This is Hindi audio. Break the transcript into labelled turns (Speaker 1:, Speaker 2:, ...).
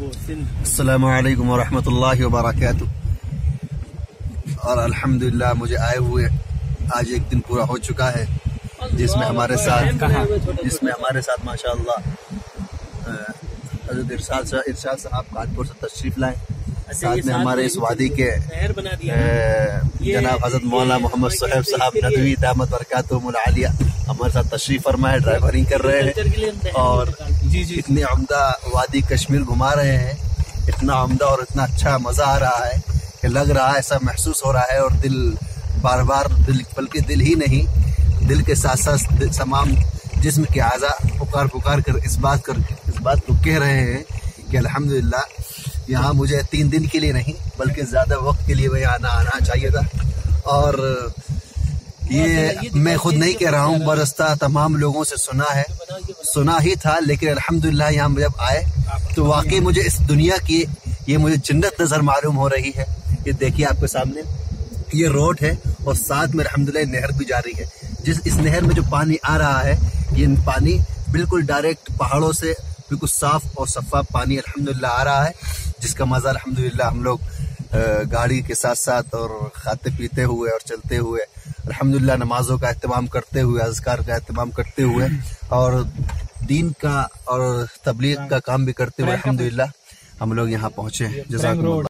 Speaker 1: अस्सलामु अलैकुम वरहमतुल्लाहि वबरकातुह। और अल्हम्दुलिल्लाह मुझे आए हुए आज एक दिन पूरा हो चुका है, जिसमें हमारे साथ माशाअल्लाह हज़रत इरशाद साहब कानपुर से तशरीफ लाए। साथ में हमारे इस वादी के जनाब हज़रत मौलाना मोहम्मद सुहैब साहब नदवी दामत बरकातुहुमुल आलिया हमारे साथ तशरीफ फरमाए, ड्राइवरिंग कर रहे हैं और इतनी उम्दा वादी कश्मीर घुमा रहे हैं। इतना उम्दा और इतना अच्छा मज़ा आ रहा है कि लग रहा है, ऐसा महसूस हो रहा है और दिल बार बार बल्कि दिल ही नहीं, दिल के साथ साथ तमाम जिस्म के आज़ा पुकार कर इस बात को कह रहे हैं कि अल्हम्दुलिल्लाह यहाँ मुझे 3 दिन के लिए नहीं बल्कि ज़्यादा वक्त के लिए वही आना चाहिए था। और ये मैं खुद नहीं कह रहा हूँ, बरस्ता तमाम लोगों से सुना ही था, लेकिन अल्हम्दुलिल्लाह यहाँ जब आए तो वाकई मुझे इस दुनिया की ये मुझे जन्नत नज़र मालूम हो रही है। ये देखिए आपके सामने ये रोड है और साथ में अल्हम्दुलिल्लाह नहर भी जा रही है। इस नहर में जो पानी आ रहा है, ये पानी बिल्कुल डायरेक्ट पहाड़ों से बिल्कुल साफ और शफाफ पानी अल्हम्दुलिल्लाह आ रहा है, जिसका मज़ा अल्हम्दुलिल्लाह हम लोग गाड़ी के साथ साथ और खाते पीते हुए और चलते हुए अल्हम्दुलिल्लाह नमाजों का एहतमाम करते हुए, अज़कार का एहतमाम करते हुए और दीन का और तबलीग का काम भी करते हुए अल्हम्दुलिल्लाह हम लोग यहाँ पहुँचे। जज़ाकुमुल्लाह।